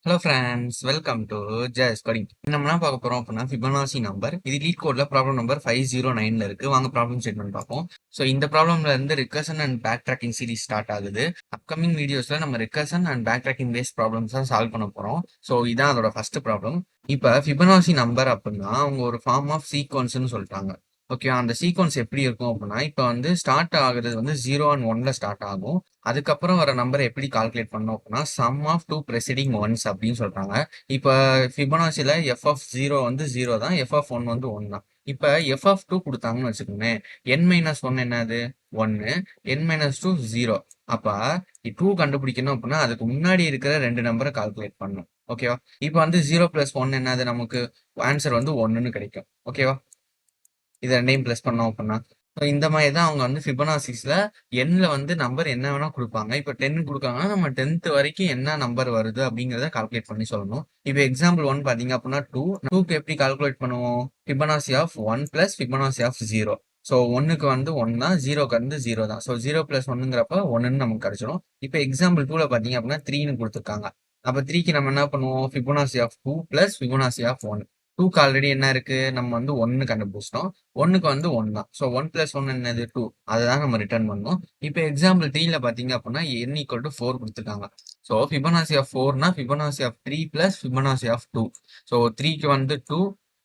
Hello friends, welcome to Jess coding. நம்ம என்ன பார்க்க போறோம் அப்படின்னா ஃபிபனாசி நம்பர். இது லீட் கோட்ல ப்ராப்ளம் நம்பர் 509ல இருக்கு. வாங்க ப்ராப்ளம் ஸ்டேட்மெண்ட் பார்ப்போம். ஸோ இந்த ப்ராப்ளம்ல இருந்து recursion and back tracking series start ஆகுது. அப்கமிங் வீடியோஸ்ல நம்ம recursion and back tracking based problems தான் சால்வ் பண்ண போறோம். ஸோ இதான் அதோட ஃபர்ஸ்ட் ப்ராப்ளம். இப்போ ஃபிபனாசி நம்பர் அப்படின்னா அவங்க ஒரு ஃபார்ம் ஆஃப் சீக்வன்ஸ்னு சொல்லிட்டாங்க. ஓகே, அந்த சீக்வன்ஸ் எப்படி இருக்கும் அப்படின்னா இப்போ வந்து ஸ்டார்ட் ஆகுறது வந்து 0 அண்ட் 1ல ஸ்டார்ட் ஆகும். அதுக்கப்புறம் வர நம்பரை எப்படி கால்குலேட் பண்ணோம் அப்படின்னா sum of two preceding ones அப்படின்னு சொல்றாங்க. இப்போ ஃபிபனாசில எஃப் ஆஃப் 0 வந்து 0 தான், எஃப் ஆஃப் 1 வந்து 1 தான். இப்போ எஃப் ஆஃப் 2 கொடுத்தாங்கன்னு வச்சுக்கோங்க, என் மைனஸ் ஒன் என்னது 1, என் மைனஸ் டூ 0. அப்போ 2 கண்டுபிடிக்கணும் அப்படின்னா அதுக்கு முன்னாடி இருக்கிற ரெண்டு நம்பரை கால்குலேட் பண்ணணும். ஓகேவா? இப்போ வந்து 0 + 1 என்னது, நமக்கு ஆன்சர் வந்து 1ன்னு கிடைக்கும். ஓகேவா? இது ரெண்டையும் ப்ளஸ் பண்ணோம் அப்படின்னா இந்த மாதிரி தான் அவங்க வந்து ஃபிபனாசிஸ்ல எண்ணில் வந்து நம்பர் என்ன வேணா கொடுப்பாங்க. இப்போ 10 கொடுக்காங்கன்னா நம்ம 10th வரைக்கும் என்ன நம்பர் வருது அப்படிங்கிறத கால்குலேட் பண்ணி சொல்லணும். இப்போ எக்ஸாம்பிள் 1 பார்த்தீங்க அப்படின்னா 2க்கு எப்படி கால்குலேட் பண்ணுவோம்? Fibonacci of 1 + Fibonacci of 0. So 1க்கு வந்து 1 தான், 0க்கு வந்து 0 தான். ஸோ 0 + 1ங்கிறப்ப 1ன்னு நமக்கு கிடைச்சிடும். இப்போ எக்ஸாம்பிள் 2ல பார்த்தீங்க அப்படின்னா 3ன்னு கொடுத்துருக்காங்க. அப்போ 3க்கு நம்ம என்ன பண்ணுவோம்? Fibonacci of 2 + Fibonacci of 1. 2க்கு ஆல்ரெடி என்ன இருக்கு, நம்ம வந்து 1 கண்டுபிடிச்சிட்டோம். 1க்கு வந்து 1 தான். ஸோ 1 + 1 என்னது 2. அதை தான் நம்ம ரிட்டர்ன் பண்ணோம். இப்போ எக்ஸாம்பிள் 3ல பார்த்தீங்க அப்படின்னா n = 4 கொடுத்துருக்காங்க. ஸோ ஃபிபனாசி ஆஃப் 4னா Fibonacci of 3 + Fibonacci of 2. So 3க்கு வந்து 2,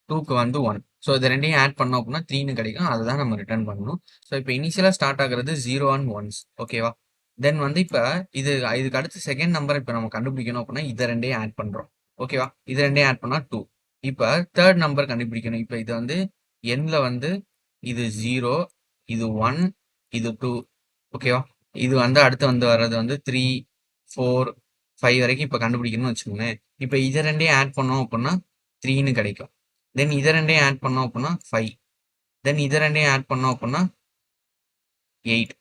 2க்கு வந்து 1. ஸோ இது ரெண்டையும் ஆட் பண்ணோம் அப்படின்னா 3ன்னு கிடைக்கும். அதை தான் நம்ம ரிட்டர்ன் பண்ணணும். ஸோ இப்போ இனிஷியலாக ஸ்டார்ட் ஆகுறது 0 அண்ட் 1s. ஓகேவா? தென் வந்து இப்போ இதுக்கு அடுத்து செகண்ட் நம்பர் இப்போ நம்ம கண்டுபிடிக்கணும் அப்படின்னா இதை ரெண்டையும் ஆட் பண்ணுறோம். ஓகேவா? இது ரெண்டையும் ஆட் பண்ணால் 2. இப்போ தேர்ட் நம்பர் கண்டுபிடிக்கணும். இப்போ இது வந்து எண்ல வந்து இது 0, இது 1, இது 2. ஓகேவா? இது வந்து அடுத்து வந்து வர்றது வந்து 3, 4, 5 வரைக்கும் இப்போ கண்டுபிடிக்கணும்னு வச்சுக்கோங்களேன். இப்போ இதை ரெண்டையும் ஆட் பண்ணோம் அப்படின்னா 3ன்னு கிடைக்கும். தென் இதை ரெண்டையும் ஆட் பண்ணோம் அப்படின்னா 5. தென் இதை ரெண்டையும் ஆட் பண்ணோம் அப்படின்னா 8.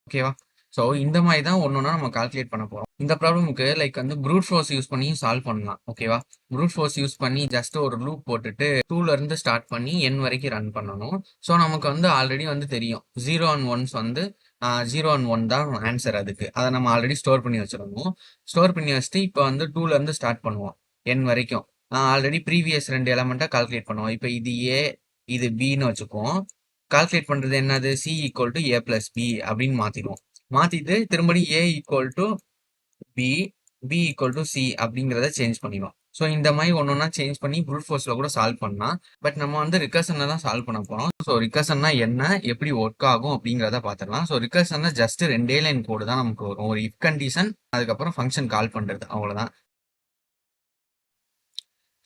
ஓகேவா? ஸோ இந்த மாதிரி தான் ஒன்னொன்னா நம்ம கால்குலேட் பண்ண போறோம். இந்த ப்ராப்ளமுக்கு லைக் வந்து ப்ரூட் ஃபோர்ஸ் யூஸ் பண்ணி சால்வ் பண்ணலாம். ஓகேவா? ப்ரூட் ஃபோர்ஸ் யூஸ் பண்ணி ஜஸ்ட் ஒரு லூப் போட்டுட்டு 2ல இருந்து ஸ்டார்ட் பண்ணி n வரைக்கும் ரன் பண்ணணும். ஸோ நமக்கு வந்து ஆல்ரெடி வந்து தெரியும் 0 அண்ட் 1s வந்து 0 அண்ட் 1 தான் ஆன்சர். அதுக்கு அதை நம்ம ஆல்ரெடி ஸ்டோர் பண்ணி வச்சிருந்தோம். ஸ்டோர் பண்ணி வச்சுட்டு இப்போ வந்து 2ல இருந்து ஸ்டார்ட் பண்ணுவோம் n வரைக்கும். ஆல்ரெடி ப்ரீவியஸ் ரெண்டு எலமெண்ட்டை கால்குலேட் பண்ணுவோம். இப்போ இது a, இது bன்னு வச்சுக்குவோம். கால்குலேட் பண்றது என்னது, c = a + b அப்படின்னு மாத்திடுவோம். மாத்திட்டு திரும்படி a = b, b = c அப்படிங்கிறத சேஞ்ச் பண்ணிடுவோம். ஸோ இந்த மாதிரி ஒன்னொன்னா சேஞ்ச் பண்ணி ப்ரூட் ஃபோர்ஸ்ல கூட சால்வ் பண்ணலாம். பட் நம்ம வந்து ரிகர்ஷன்ல தான் சால்வ் பண்ண போறோம். ஸோ ரிகர்ஷன்னா என்ன, எப்படி ஒர்க் ஆகும் அப்படிங்கிறத பார்த்துடலாம். ஸோ ரிகர்ஷன்ல ஜஸ்ட் 2 லைன் கோடு தான் நமக்கு வரும். ஒரு இஃப் கண்டிஷன், அதுக்கப்புறம் ஃபங்க்ஷன் கால் பண்றது, அவ்வளவுதான்.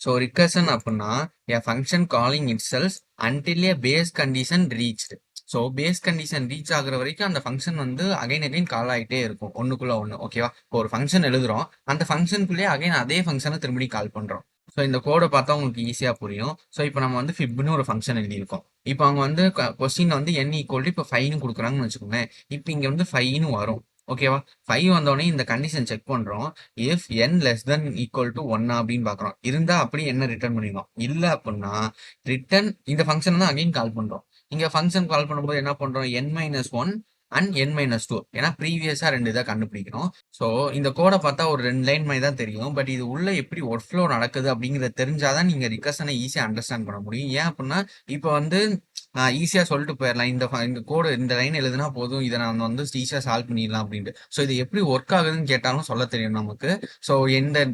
ஸோ ரிகர்ஷன் அப்படின்னா a function calling itself until a base condition reached. So base condition reach ஆகுற வரைக்கும் அந்த ஃபங்க்ஷன் வந்து அகைன் அகைன் கால் ஆகிட்டே இருக்கும் ஒன்றுக்குள்ள ஒன்று. ஓகேவா? இப்போ ஒரு ஃபங்க்ஷன் எழுதுறோம், அந்த ஃபங்க்ஷனுக்குள்ளேயே அகைன் அதே ஃபங்க்ஷனை திரும்பி கால் பண்ணுறோம். ஸோ இந்த கோடை பார்த்தா உங்களுக்கு ஈஸியாக புரியும். ஸோ இப்போ நம்ம வந்து ஃபிப்னு ஒரு ஃபங்க்ஷன் எழுதியிருக்கோம். இப்போ அவங்க வந்து கொஸ்டின் வந்து n = இப்போ 5ன்னு கொடுக்குறாங்கன்னு வச்சுக்கோங்க. இப்போ இங்கே வந்து 5ன்னு வரும். ஓகேவா? 5 வந்தோடனே இந்த கண்டிஷன் செக் பண்றோம். இஃப் n <= 1 அப்படின்னு பாக்குறோம். இருந்தா அப்படி என்ன ரிட்டர்ன் பண்ணிடுவோம். இல்ல அப்படின்னா ரிட்டர்ன் இந்த ஃபங்க்ஷன் தான் அகைன் கால் பண்றோம். இங்க ஃபங்க்ஷன் கால் பண்ணும்போது என்ன பண்றோம், n-1 அண்ட் n-2. ஏன்னா ப்ரீவியஸா ரெண்டு இதை கண்டுபிடிக்கணும். ஸோ இந்த கோடை பார்த்தா ஒரு 2 லைன் மாதிரி தான் தெரியும். பட் இது உள்ள எப்படி ஒர்க் ஃப்ளோ நடக்குது அப்படிங்கிறத தெரிஞ்சாதான் நீங்க ரிகர்ஷனை ஈஸியா அண்டர்ஸ்டாண்ட் பண்ண முடியும். ஏன் அப்படின்னா இப்போ வந்து ஈஸியா சொல்லிட்டு போயிடலாம், இந்த கோடு இந்த லைன் எழுதுனா போதும், இதை நான் வந்து ஈஸியா சால்வ் பண்ணிடலாம் அப்படின்ட்டு. ஸோ இது எப்படி ஒர்க் ஆகுதுன்னு கேட்டாலும் சொல்ல தெரியும் நமக்கு. ஸோ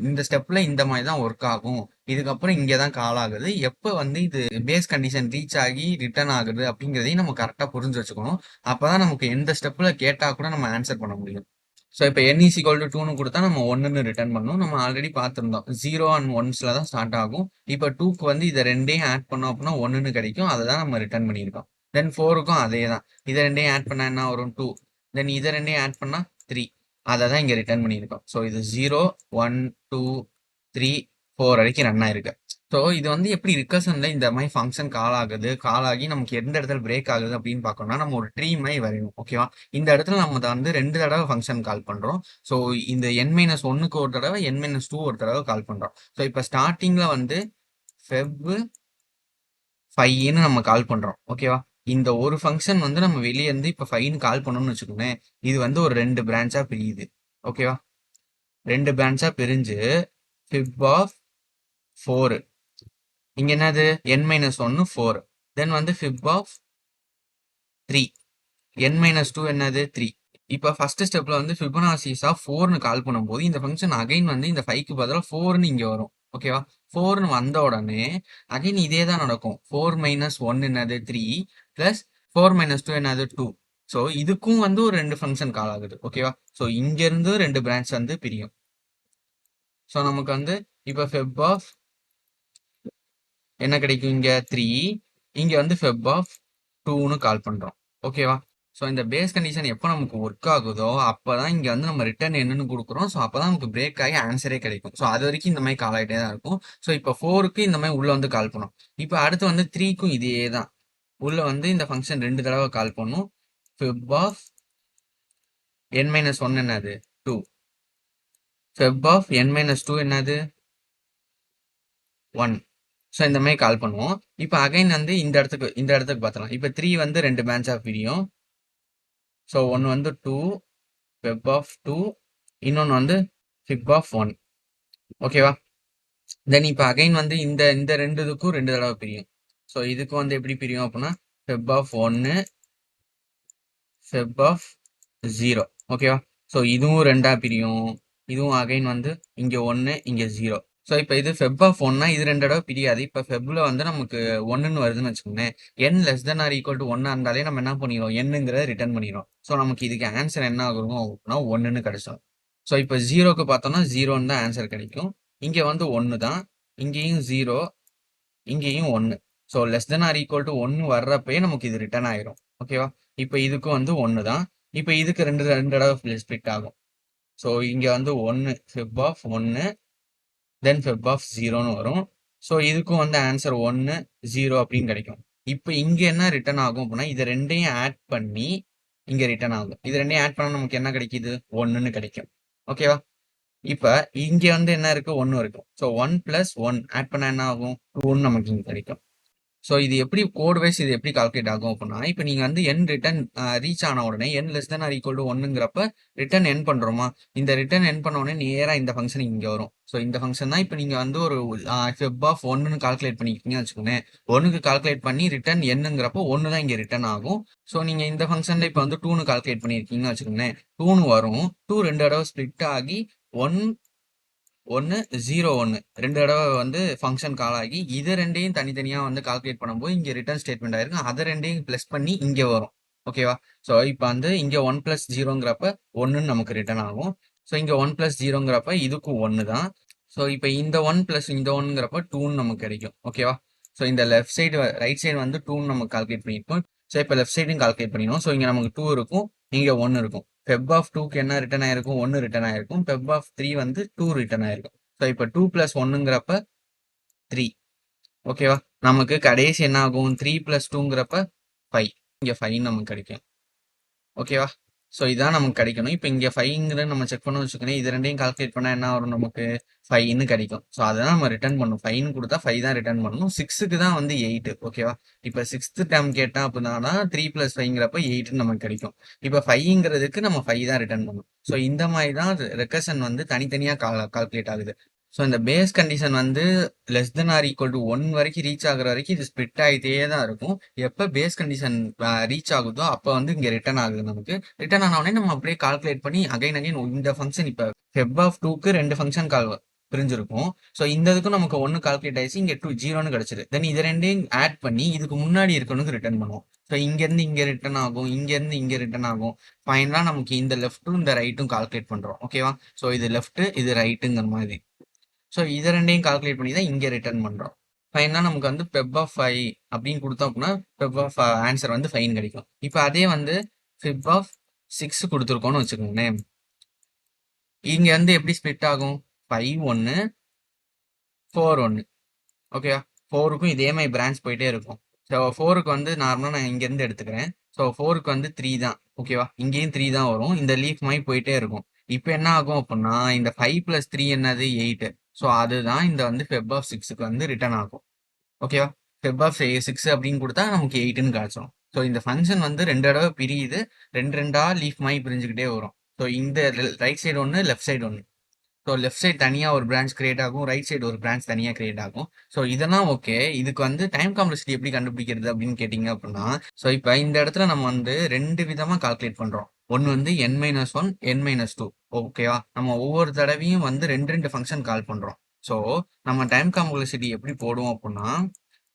இந்த ஸ்டெப்ல இந்த மாதிரி தான் ஒர்க் ஆகும். இதுக்கப்புறம் இங்கே தான் கால் ஆகுது. எப்போ வந்து இது பேஸ் கண்டிஷன் ரீச் ஆகி ரிட்டர்ன் ஆகுது அப்படிங்கிறதையும் நம்ம கரெக்டாக புரிஞ்சு வச்சுக்கணும். அப்பதான் நமக்கு எந்த ஸ்டெப்ல கேட்டா கூட நம்ம ஆன்சர் பண்ண முடியும். ஸோ இப்போ n = 2ன்னு கொடுத்தா நம்ம 1ன்னு ரிட்டர்ன் பண்ணணும். நம்ம ஆல்ரெடி பார்த்துருந்தோம் 0 அண்ட் 1ஸ்ல தான் ஸ்டார்ட் ஆகும். இப்போ 2க்கு வந்து இதை ரெண்டையும் ஆட் பண்ணோம் அப்படின்னா 1ன்னு கிடைக்கும். அதை தான் நம்ம ரிட்டர்ன் பண்ணியிருக்கோம். தென் 4க்கும் அதே தான். இதை ரெண்டையும் ஆட் பண்ணா என்ன வரும், 2. தென் இதை ரெண்டையும் ஆட் பண்ணா 3. அதை தான் இங்கே ரிட்டர்ன் பண்ணியிருக்கோம். ஸோ இது 0, 1, 2, 3, 4 வரைக்கும் ரன் ஆயிருக்கு. ஸோ இது வந்து எப்படி ரிகர்ஷன்ல இந்த மாதிரி ஃபங்க்ஷன் கால் ஆகுது, கால் ஆகி நமக்கு எந்த இடத்துல பிரேக் ஆகுது அப்படின்னு பார்க்கணும்னா நம்ம ஒரு ட்ரீ மாதிரி வரையணும். ஓகேவா? இந்த இடத்துல நம்ம வந்து 2 தடவை ஃபங்க்ஷன் கால் பண்றோம். ஸோ இந்த n-1க்கு ஒரு தடவை, n-2 ஒரு தடவை கால் பண்றோம். ஸோ இப்போ ஸ்டார்டிங்ல வந்து ஃபெப் 5ன்னு நம்ம கால் பண்றோம். ஓகேவா? இந்த ஒரு ஃபங்க்ஷன் வந்து நம்ம வெளியே இருந்து இப்போ 5ன்னு கால் பண்ணணும்னு வச்சுக்கோங்க. இது வந்து ஒரு 2 பிரான்ச்சா பிரியுது. ஓகேவா? 2 பிரான்ச்சா பிரிஞ்சு fib ஆஃப் 4. இங்க என்னது n-1 4. தென் வந்து fib ஆஃப் 3. n-2 என்னது 3. இப்ப ஃபர்ஸ்ட் ஸ்டெப்ல வந்து ஃபிபனாசிஸ் ஆஃப் 4ன்னு கால் பண்ணும்போது இந்த ஃபங்க்ஷன் அகைன் வந்து இந்த 5க்கு பதிலா 4ன்னு இங்க வரும். ஓகேவா? 4ன்னு வந்த உடனே அகைன் இதே தான் நடக்கும். 4 - 1 என்னது 3 பிளஸ் 4 - 2 என்னது 2. ஸோ இதுக்கும் வந்து ஒரு 2 ஃபங்க்ஷன் கால் ஆகுது. ஓகேவா? ஸோ இங்க இருந்து 2 பிரான்ச் வந்து பிரியும். ஸோ நமக்கு வந்து இப்ப fib ஆஃப் என்ன கிடைக்கும்? இங்க 3, இங்க வந்து fib ஆஃப் 2ன்னு கால் பண்றோம். ஓகேவா? ஸோ இந்த பேஸ் கண்டிஷன் எப்போ நமக்கு ஒர்க் ஆகுதோ அப்பதான் இங்க வந்து நம்ம ரிட்டர்ன் என்னன்னு கொடுக்குறோம். ஸோ அப்பதான் நமக்கு பிரேக் ஆகி ஆன்சரே கிடைக்கும். ஸோ அது வரைக்கும் இந்த மாதிரி கால் ஆகிட்டே தான் இருக்கும். ஸோ இப்போ 4க்கு இந்த மாதிரி உள்ள வந்து கால் பண்ணும். இப்போ அடுத்து வந்து 3க்கும் இதே தான். உள்ள வந்து இந்த ஃபங்க்ஷன் 2 தடவை கால் பண்ணும். fib ஆஃப் n-1 என்னது 2. fib ஆஃப் n-2 என்னது 1. ஸோ இந்த மாதிரி கால் பண்ணுவோம். இப்போ அகைன் வந்து இந்த இடத்துக்கு பார்த்தலாம். இப்போ 3 வந்து 2 பிரான்ச் ஆஃப் பிரியும். ஸோ ஒன்று வந்து 2 fib ஆஃப் 2, இன்னொன்று வந்து fib ஆஃப் 1. ஓகேவா? தென் இப்போ அகைன் வந்து இந்த இந்த 2 இதுக்கும் 2 தடவை பிரியும். ஸோ இதுக்கு வந்து எப்படி பிரியும் அப்படின்னா fib ஆஃப் 1, fib ஆஃப் 0. ஓகேவா? ஸோ இதுவும் 2ஆ பிரியும். இதுவும் அகைன் வந்து இங்க 1 இங்க 0. ஸோ இப்போ இது fib ஆஃப் 1னா இது 2 தடவை பிரியாது. இப்போ ஃபெப்ல வந்து நமக்கு 1ன்னு வருதுன்னு வச்சுக்கோங்களேன். n less than or equal to 1 இருந்தாலே நம்ம என்ன பண்ணிடுவோம்? nங்கிறத ரிட்டர்ன் பண்ணிடுவோம். ஸோ நமக்கு இதுக்கு ஆன்சர் என்ன ஆகும் அப்படின்னா 1ன்னு கிடைச்சிடும். ஸோ இப்போ 0க்கு பார்த்தோம்னா 0ன்னு தான் ஆன்சர் கிடைக்கும். இங்க வந்து 1 தான். இங்கேயும் 0, இங்கேயும் 1. So less than or equal to 1 வர்றப்பயே நமக்கு இது ரிட்டர்ன் ஆயிரும். ஓகேவா? இப்போ இதுக்கும் வந்து 1 தான். இப்போ இதுக்கு 2 தடவை ஸ்பிளிட் ஆகும். ஸோ இங்க வந்து 1 fib of 1, then fib of 0ன்னு வரும். ஸோ இதுக்கும் வந்து ஆன்சர் 1 0 அப்படின்னு கிடைக்கும். இப்போ இங்க என்ன ரிட்டர்ன் ஆகும் அப்படின்னா இது ரெண்டையும் ஆட் பண்ணி இங்க ரிட்டர்ன் ஆகும். இது ரெண்டையும் ஆட் பண்ணா நமக்கு என்ன கிடைக்குது? 1ன்னு கிடைக்கும். ஓகேவா? இப்ப இங்க வந்து என்ன இருக்கு? 1 இருக்கும். ஸோ 1 + 1 ஆட் பண்ணா என்ன ஆகும்? 2ன்னு நமக்கு இங்க கிடைக்கும். ஸோ இது எப்படி கோட் வைஸ் இது எப்படி கால்குலேட் ஆகும் அப்படின்னா இப்போ நீங்க வந்து n ரிட்டர்ன் ரீச் ஆன உடனே n less than or equal to 1ங்கிறப்ப ரிட்டர்ன் n பண்றோமா? இந்த ரிட்டர்ன் n பண்ண உடனே நேரா இந்த ஃபங்க்ஷன் இங்க வரும். ஸோ இந்த ஃபங்க்ஷன் தான் இப்போ நீங்க வந்து ஒரு fib ஆஃப் 1ன்னு கால்குலேட் பண்ணிக்கிட்டீங்கன்னு வச்சுக்கோங்க. 1க்கு கால்குலேட் பண்ணி ரிட்டர்ன் nங்கிறப்போ 1 தான் இங்க ரிட்டர்ன் ஆகும். ஸோ நீங்க இந்த ஃபங்க்ஷன்ல இப்போ வந்து 2ன்னு கால்குலேட் பண்ணியிருக்கீங்கன்னு வச்சுக்கோங்களேன். 2ன்னு வரும். 2 2 தடவை ஸ்ப்ளிட் ஆகி 1 1 0 1 2 தடவை வந்து ஃபங்க்ஷன் கால் ஆகி இது ரெண்டையும் தனித்தனியா வந்து கால்குலேட் பண்ணும்போது இங்க ரிட்டர்ன் ஸ்டேட்மெண்ட் ஆயிருக்கும். அதை ரெண்டையும் பிளஸ் பண்ணி இங்க வரும். ஓகேவா? ஸோ இப்போ வந்து இங்க 1 + 0ங்கிறப்ப 1ன்னு நமக்கு ரிட்டர்ன் ஆகும். ஸோ இங்க 1 + 0ங்கிறப்ப இதுக்கும் 1 தான். ஸோ இப்போ இந்த 1 + இந்த 1ங்கிறப்ப 2ன்னு நமக்கு கிடைக்கும். ஓகேவா? ஸோ இந்த லெஃப்ட் சைடு ரைட் சைடு வந்து 2ன்னு நம்ம கால்குலேட் பண்ணியிருப்போம். ஸோ இப்போ லெஃப்ட் சைடும் கால்குலேட் பண்ணிடுவோம். ஸோ இங்க நமக்கு 2 இருக்கும், இங்க 1 இருக்கும். fib ஆஃப் 2க்கு என்ன ரிட்டர்ன் ஆயிருக்கும்? 1 ரிட்டர்ன் ஆயிருக்கும். fib ஆஃப் 3 வந்து 2 ரிட்டர்ன் ஆயிருக்கும். ஸோ இப்போ 2 + 1ங்கிறப்ப 3. ஓகேவா? நமக்கு கடைசி என்ன ஆகும்? 3 + 2ங்கிறப்ப 5. இங்க 5 நமக்கு கிடைக்கும். ஓகேவா? ஸோ இதான் நமக்கு கிடைக்கணும். இப்போ இங்க 5ங்கிறத நம்ம செக் பண்ண வச்சுக்கோங்க. இது ரெண்டையும் கால்குலேட் பண்ணா என்ன வரும்? நமக்கு 5ன்னு கிடைக்கும். ஸோ அதான் நம்ம ரிட்டர்ன் பண்ணணும். 5ன்னு கொடுத்தா 5 தான் ரிட்டர்ன் பண்ணணும். 6க்கு தான் வந்து 8. ஓகேவா? இப்போ 6th டேர்ம் கேட்டா அப்படின்னா 3 + 5ங்கிறப்ப 8ன்னு நமக்கு கிடைக்கும். இப்போ 5ங்கிறதுக்கு நம்ம 5 தான் ரிட்டர்ன் பண்ணணும். ஸோ இந்த மாதிரி தான் ரெக்கர்ஷன் வந்து தனித்தனியா கால்குலேட் ஆகுது. ஸோ இந்த பேஸ் கண்டிஷன் வந்து less than or equal to 1 வரைக்கும் ரீச் ஆகுற வரைக்கும் இது ஸ்ப்ளிட் ஆகிட்டே தான் இருக்கும். எப்போ பேஸ் கண்டிஷன் ரீச் ஆகுதோ அப்போ வந்து இங்கே ரிட்டர்ன் ஆகுது. நமக்கு ரிட்டர்ன் ஆன உடனே நம்ம அப்படியே கால்குலேட் பண்ணி அகைன் இந்த ஃபங்க்ஷன் இப்போ fib ஆஃப் 2க்கு 2 ஃபங்க்ஷன் பிரிஞ்சிருக்கும். ஸோ இந்த இதுக்கும் நமக்கு 1 கால்குலேட் ஆயிடுச்சு, இங்கே 0ன்னு கிடைச்சிது. தென் இது ரெண்டையும் ஆட் பண்ணி இதுக்கு முன்னாடி இருக்கணுக்கு ரிட்டர்ன் பண்ணுவோம். ஸோ இங்கேருந்து இங்கே ரிட்டர்ன் ஆகும், இங்கேருந்து இங்கே ரிட்டர்ன் ஆகும். ஃபைனலாக நமக்கு இந்த லெஃப்ட்டும் இந்த ரைட்டும் கால்குலேட் பண்ணுறோம். ஓகேவா? ஸோ இது லெஃப்ட் இது ரைட்டுங்கிற மாதிரி. ஸோ இதை ரெண்டையும் கால்குலேட் பண்ணி தான் இங்கே ரிட்டர்ன் பண்ணுறோம். ஃபைனாக நமக்கு வந்து fib ஆஃப் 5 அப்படின்னு கொடுத்தோம் அப்படின்னா fib ஆஃப் ஆன்சர் வந்து 5 கிடைக்கும். இப்போ அதே வந்து fib ஆஃப் 6 கொடுத்துருக்கோம்னு வச்சுக்கோங்களேன். இங்க வந்து எப்படி ஸ்ப்ளிட் ஆகும்? 5 1 4 1. ஓகேவா? 4க்கும் இதே மாதிரி பிரான்ச் போயிட்டே இருக்கும். ஸோ 4க்கு வந்து நார்மலாக நான் இங்கேருந்து எடுத்துக்கிறேன். ஸோ 4க்கு வந்து 3 தான். ஓகேவா? இங்கேயும் 3 தான் வரும். இந்த லீஃப் மாதிரி போயிட்டே இருக்கும். இப்போ என்ன ஆகும் அப்படின்னா இந்த 5 + 3 என்னது 8. ஸோ அதுதான் இந்த வந்து fib ஆஃப் 6க்கு வந்து ரிட்டர்ன் ஆகும். ஓகேவா? fib ஆஃப் 6 அப்படின்னு கொடுத்தா நமக்கு 8ன்னு காய்ச்சோம். ஸோ இந்த ஃபங்க்ஷன் வந்து 2 தடவை பிரியுது, 2 2ஆ லீஃப் மாதிரி பிரிஞ்சுக்கிட்டே வரும். ஸோ இந்த ரைட் சைடு ஒன்று லெஃப்ட் சைடு ஒன்று. ஸோ லெஃப்ட் சைடு தனியா ஒரு பிரான்ச் கிரியேட் ஆகும், ரைட் சைடு ஒரு பிரான்ச் தனியா கிரியேட் ஆகும். ஸோ இதெல்லாம் ஓகே. இதுக்கு வந்து டைம் காம்ப்ளெக்சிட்டி எப்படி கண்டுபிடிக்கிறது அப்படின்னு கேட்டிங்க அப்படின்னா, ஸோ இப்போ இந்த இடத்துல நம்ம வந்து 2 விதமா கால்குலேட் பண்றோம். ஒன்னு வந்து n-1, n-2. ஓகேவா? நம்ம ஒவ்வொரு தடவையும் வந்து 2 ஃபங்க்ஷன் கால் பண்றோம். ஸோ நம்ம டைம் காம்ப்ளெக்சிட்டி எப்படி போடுவோம் அப்படின்னா,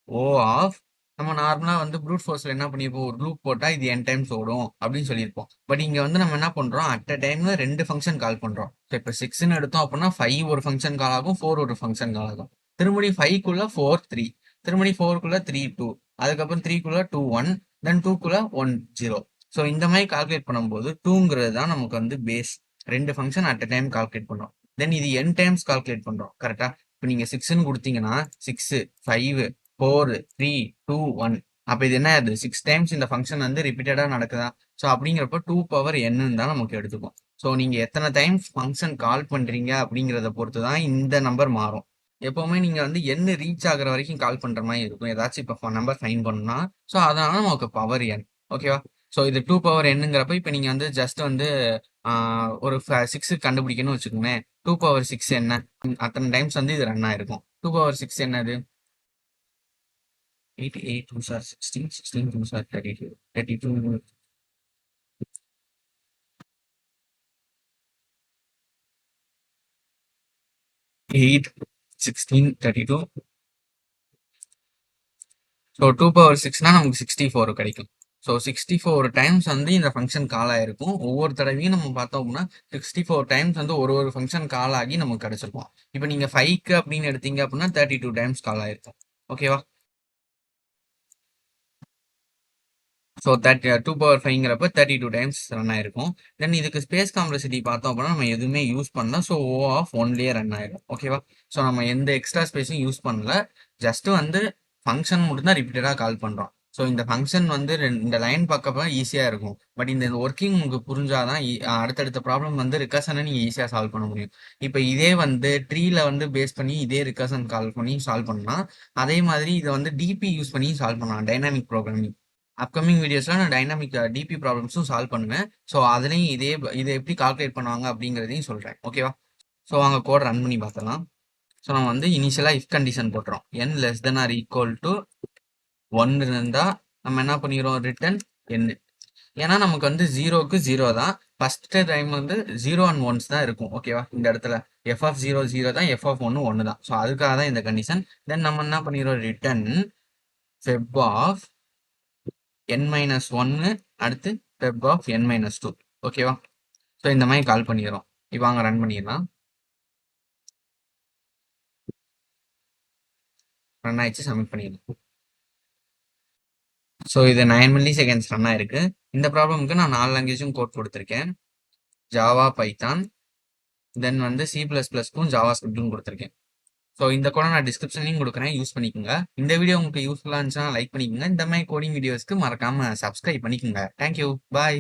O ஆஃப் நம்ம நார்மலா வந்து ப்ரூட் ஃபோர்ஸ்ல என்ன பண்ணிருப்போம், ஒரு லூப் போட்டா இது n டைம்ஸ் ஓடும் அப்படின்னு சொல்லியிருப்போம். பட் இங்க வந்து நம்ம என்ன பண்றோம், அட் அ டைம்ல 2 ஃபங்க்ஷன் கால் பண்றோம். ஸோ இப்போ 6ன்னு எடுத்தோம் அப்படின்னா 5 ஒரு ஃபங்க்ஷன் கால் ஆகும், 4 ஒரு ஃபங்க்ஷன் கால் ஆகும். திரும்படி 5க்குள்ள 4 3, திரும்படி 4க்குள்ள 3 2, அதுக்கப்புறம் 3க்குள்ள 2 1, தென் 2க்குள்ள 1 0. ஸோ இந்த மாதிரி கால்குலேட் பண்ணும்போது 2ங்கிறது தான் நமக்கு வந்து base. 2 function at a time calculate பண்றோம். தென் இது n டைம்ஸ் கால்குலேட் பண்றோம். கரெக்டா? இப்போ நீங்க 6ன்னு கொடுத்தீங்கன்னா 6 5 4 3 2 1. அப்ப இது என்ன ஆகுது, 6 டைம்ஸ் இந்த ஃபங்க்ஷன் வந்து ரிப்பீட்டடா நடக்குதா? ஸோ அப்படிங்கிறப்ப 2 பவர் n தான் நமக்கு எடுத்துக்கும். ஸோ நீங்க எத்தனை டைம்ஸ் ஃபங்க்ஷன் கால் பண்றீங்க அப்படிங்கிறத பொறுத்து தான் இந்த நம்பர் மாறும். எப்பவுமே நீங்க வந்து n ரீச் ஆகுற வரைக்கும் கால் பண்ற மாதிரி இருக்கும். ஏதாச்சும் இப்போ நம்பர் ஃபைன் பண்ணணும்னா, ஸோ அதனால நமக்கு பவர் n. ஓகேவா? ஸோ இது 2 பவர் nங்கிறப்ப இப்போ நீங்க வந்து ஜஸ்ட் வந்து ஒரு 6 கண்டுபிடிக்கணும்னு வச்சுக்கோங்களேன். 2 பவர் 6 என்ன? அத்தனை டைம்ஸ் வந்து இது ரன் ஆயிருக்கும். 2 பவர் 6 என்னது? 8 8 2s are 16, 16 2s are 32, 32 8 16 32. So 2 power 6னா நமக்கு 64 கிடைக்கும். ஸோ 64 டைம்ஸ் வந்து இந்த ஃபங்க்ஷன் கால் ஆயிருக்கும். ஒவ்வொரு தடவையும் நம்ம பார்த்தோம் அப்படின்னா 64 டைம்ஸ் வந்து ஒரு ஒரு ஃபங்க்ஷன் கால் ஆகி நமக்கு கிடைச்சிருக்கும். இப்போ நீங்க 5க்கு அப்படின்னு எடுத்தீங்க அப்படின்னா 32 டைம்ஸ் கால் ஆயிருக்கும். ஓகேவா? ஸோ 2 பவர் 5ங்கிறப்ப 32 டைம்ஸ் ரன் ஆயிருக்கும். தென் இதுக்கு ஸ்பேஸ் காம்ப்ளெக்சிட்டி பார்த்தோம் அப்படின்னா நம்ம எதுவுமே யூஸ் பண்ணல. ஸோ O ஆஃப் 1லேயே ரன் ஆயிடும். ஓகேவா? ஸோ நம்ம எந்த எக்ஸ்ட்ரா ஸ்பேஸும் யூஸ் பண்ணல. ஜஸ்ட் வந்து ஃபங்க்ஷன் மட்டும் தான் ரிப்பீட்டடாக கால் பண்ணுறோம். ஸோ இந்த ஃபங்க்ஷன் வந்து இந்த லைன் பார்க்கப்ப ஈஸியாக இருக்கும். பட் இந்த ஒர்க்கிங் உங்களுக்கு புரிஞ்சாதான் அடுத்தடுத்த ப்ராப்ளம் வந்து ரிகர்ஷனை நீங்கள் ஈஸியாக சால்வ் பண்ண முடியும். இப்போ இதே வந்து ட்ரீல வந்து பேஸ் பண்ணி இதே ரிகர்ஷன் கால் பண்ணி சால்வ் பண்ணலாம். அதே மாதிரி இதை வந்து டிபி யூஸ் பண்ணி சால்வ் பண்ணலாம், டைனாமிக் ப்ரோக்ராமிங். அப்கமிங் வீடியோஸ்ல நான் டைனாமிக் டிபி ப்ராப்ளம்ஸும் சால்வ் பண்ணுவேன். ஸோ அதுலேயும் இதை எப்படி கால்குலேட் பண்ணுவாங்க அப்படிங்கிறதையும் சொல்கிறேன். ஓகேவா? ஸோ அங்கே கோட் ரன் பண்ணி பார்த்தலாம். ஸோ நம்ம வந்து இனிஷியலாக இஃப் கண்டிஷன் போட்டுறோம். n less than or equal to 1 இருந்தால் நம்ம என்ன பண்ணிடுறோம், ரிட்டன் n. ஏன்னா நமக்கு வந்து 0க்கு 0 தான். ஃபர்ஸ்ட் டைம் வந்து 0 அண்ட் 1s தான் இருக்கும். ஓகேவா? இந்த இடத்துல f ஆஃப் 0 0 தான், f ஆஃப் 1 1 தான். ஸோ அதுக்காக தான் இந்த கண்டிஷன். தென் நம்ம என்ன பண்ணிடுறோம், ரிட்டன் ஃபெப் ஆஃப் n-1, அடுத்து feb ஆஃப் n-2. ஓகேவா? ஸோ இந்த மாதிரி கால் பண்ணிடுறோம். இப்போ வாங்க ரன் பண்ணிடலாம். ரன் ஆயிடுச்சு, சப்மிட் பண்ணிடலாம். ஸோ இது 9 மில்லி செகண்ட்ஸ் ரன் ஆயிருக்கு. இந்த ப்ராப்ளமுக்கு நான் 4 லாங்குவேஜும் கோட் கொடுத்துருக்கேன். ஜாவா, பைத்தான், தென் வந்து C++க்கும் ஜாவா ஸ்கிரிப்டும் கொடுத்துருக்கேன். ஸோ இந்த கூட நான் டிஸ்கிரிப்ஷன்லையும் கொடுக்குறேன், யூஸ் பண்ணிக்கோங்க. இந்த வீடியோ உங்களுக்கு யூஸ்ஃபுல்லாக இருந்துச்சுன்னா லைக் பண்ணிக்கோங்க. இந்த மாதிரி கோடிங் வீடியோஸ்க்கு மறக்காம சப்ஸ்கிரைப் பண்ணிக்கோங்க. தேங்க்யூ, பாய்.